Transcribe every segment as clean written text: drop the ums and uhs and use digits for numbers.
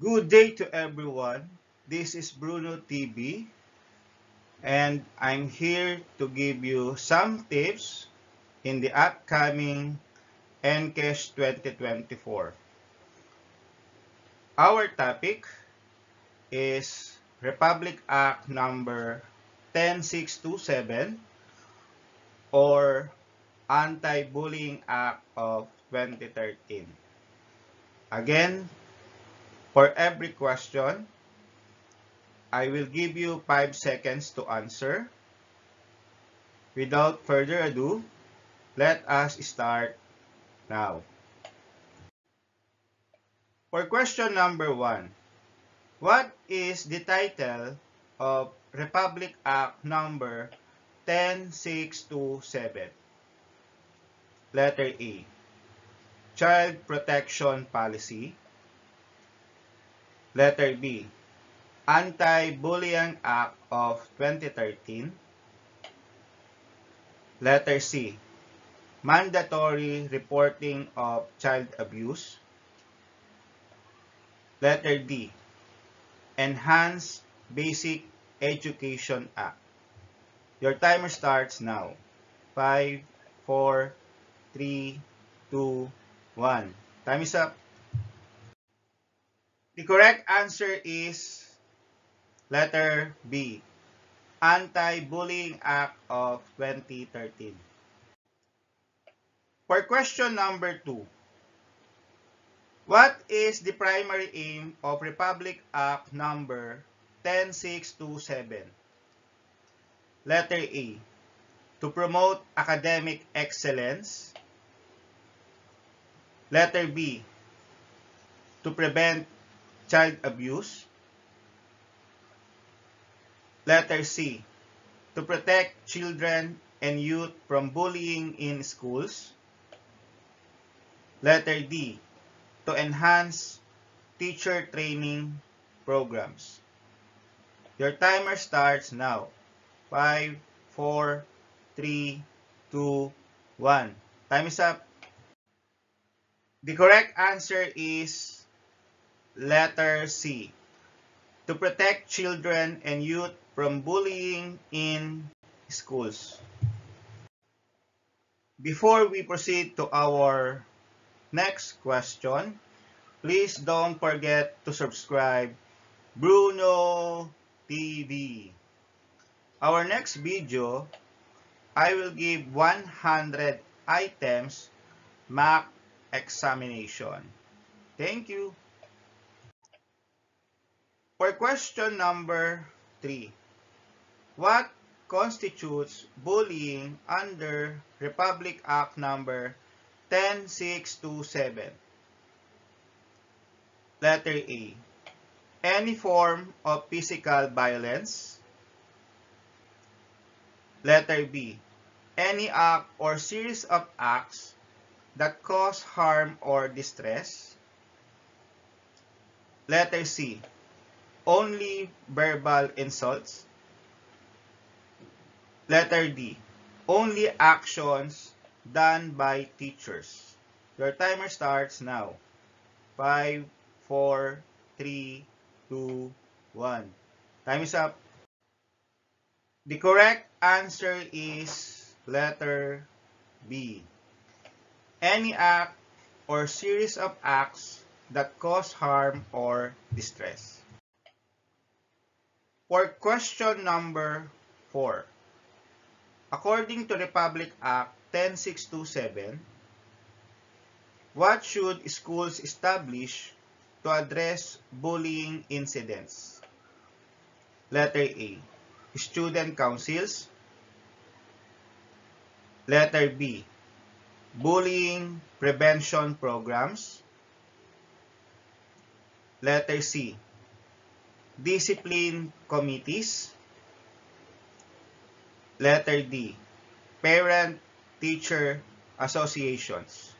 Good day to everyone. This is Bruno TV, and I'm here to give you some tips in the upcoming NCAS 2024. Our topic is Republic Act number 10627 or Anti-Bullying Act of 2013. Again, for every question, I will give you 5 seconds to answer. Without further ado, let us start now. For question number 1, what is the title of Republic Act number 10627? Letter A, Child Protection Policy. Letter B, Anti-Bullying Act of 2013. Letter C, Mandatory Reporting of Child Abuse. Letter D, Enhanced Basic Education Act. Your timer starts now. 5, 4, 3, 2, 1. Time is up. The correct answer is letter B, Anti-Bullying Act of 2013. For question number 2, what is the primary aim of Republic Act number 10627? Letter A, to promote academic excellence. Letter B, to prevent child abuse. Letter C, to protect children and youth from bullying in schools. Letter D, to enhance teacher training programs. Your timer starts now. 5, 4, 3, 2, 1. Time is up. The correct answer is letter C, to protect children and youth from bullying in schools. Before we proceed to our next question, please don't forget to subscribe Bruno TV. Our next video, I will give 100 items mock examination. Thank you. For question number 3, what constitutes bullying under Republic Act number 10627? Letter A, any form of physical violence. Letter B, any act or series of acts that cause harm or distress. Letter C, only verbal insults. Letter D, only actions done by teachers. Your timer starts now. 5, 4, 3, 2, 1. Time is up. The correct answer is letter B, any act or series of acts that cause harm or distress. For question number 4, according to Republic Act 10627, what should schools establish to address bullying incidents? Letter A, student councils. Letter B, bullying prevention programs. Letter C, discipline committees. Letter D, parent-teacher associations.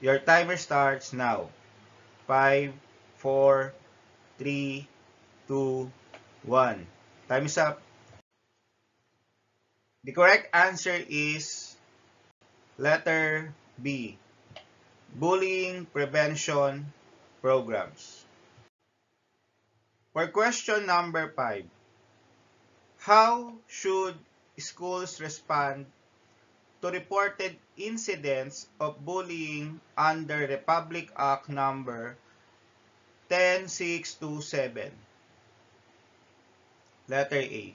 Your timer starts now. 5, 4, 3, 2, 1. Time is up. The correct answer is letter B, bullying prevention programs. For question number 5, how should schools respond to reported incidents of bullying under Republic Act number 10627? Letter A.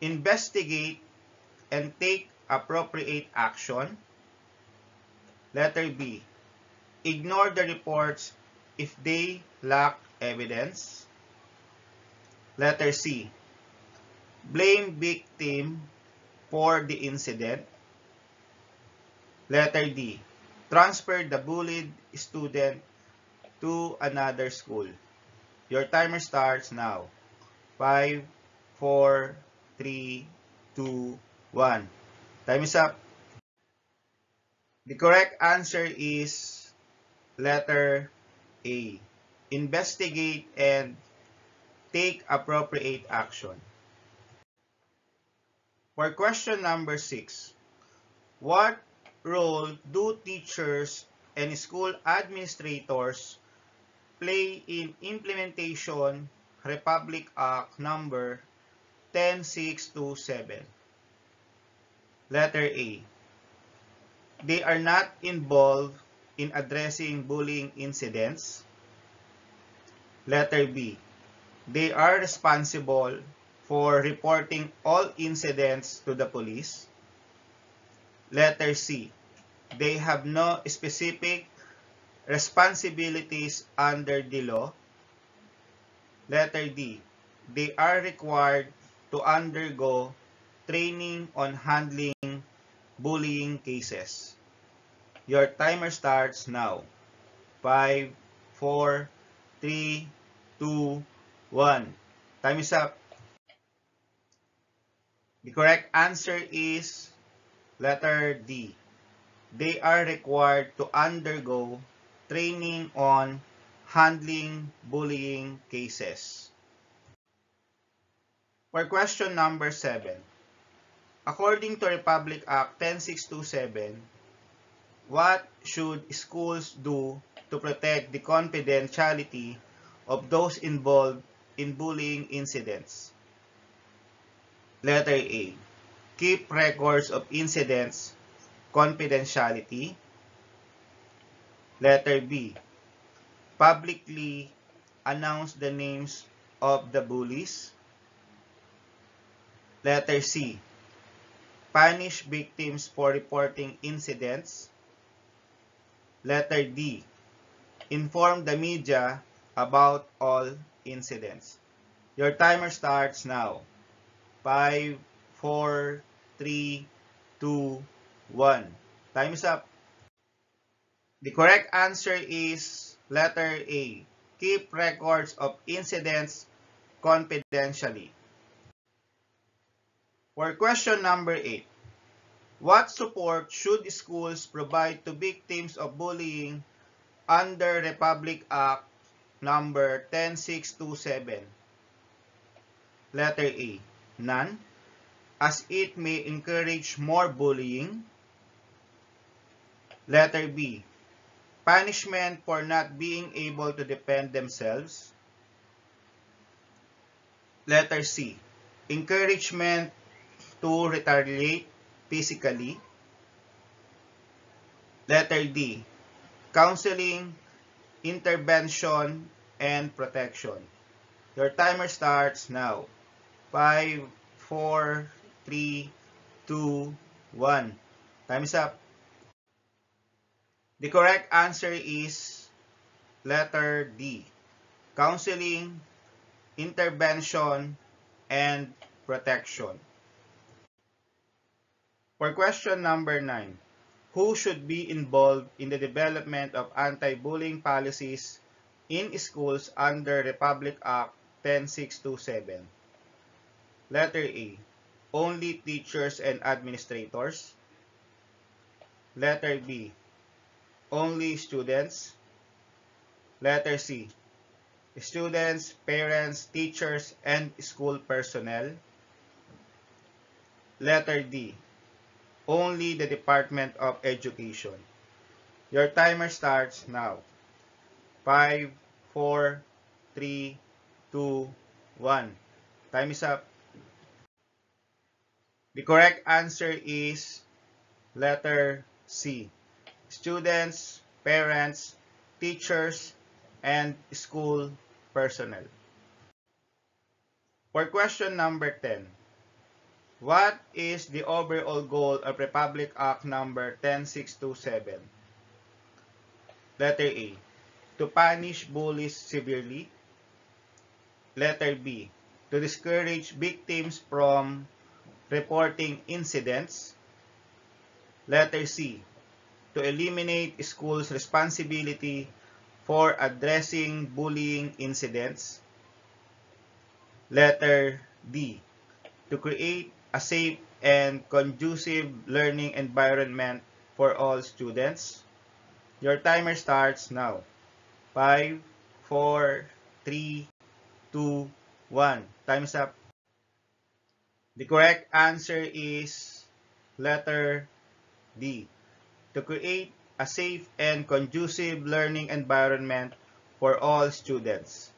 Investigate and take appropriate action. Letter B. Ignore the reports if they lack evidence. Letter C. Blame victim for the incident. Letter D. Transfer the bullied student to another school. Your timer starts now. 5, 4, 3, 2, 1. Time is up. The correct answer is letter A. Investigate and take appropriate action. For question number 6, what role do teachers and school administrators play in implementation Republic Act number 10627? Letter A. They are not involved in addressing bullying incidents. Letter B. They are responsible for reporting all incidents to the police. Letter C. They have no specific responsibilities under the law. Letter D. They are required to undergo training on handling bullying cases. Your timer starts now. 5, 4, 3, 2, 1. Time is up. The correct answer is letter D. They are required to undergo training on handling bullying cases. For question number 7, according to Republic Act 10627, what should schools do to protect the confidentiality of those involved in bullying incidents? Letter A. Keep records of incidents confidentiality. Letter B. Publicly announce the names of the bullies. Letter C. Punish victims for reporting incidents. Letter D. Inform the media about all incidents. Your timer starts now. 5, 4, 3, 2, 1. Time is up. The correct answer is letter A. Keep records of incidents confidentially. For question number 8, what support should schools provide to victims of bullying under Republic Act number 10627? Letter A. None, as it may encourage more bullying. Letter B. Punishment for not being able to defend themselves. Letter C. Encouragement to retaliate physically. Letter D. Counseling, intervention, and protection. Your timer starts now. 5, 4, 3, 2, 1. Time is up. The correct answer is letter D. Counseling, intervention, and protection. For question number 9, who should be involved in the development of anti-bullying policies in schools under Republic Act 10627? Letter A. Only teachers and administrators. Letter B. Only students. Letter C. Students, parents, teachers, and school personnel. Letter D. Only the Department of Education. Your timer starts now. 5, 4, 3, 2, 1. Time is up. The correct answer is letter C. Students, parents, teachers, and school personnel. For question number 10, what is the overall goal of Republic Act number 10627? Letter A, to punish bullies severely. Letter B, to discourage victims from reporting incidents. Letter C, to eliminate schools' responsibility for addressing bullying incidents. Letter D, to create a safe and conducive learning environment for all students. Your timer starts now. 5, 4, 3, 2, 1. Time's up. The correct answer is letter D, to create a safe and conducive learning environment for all students.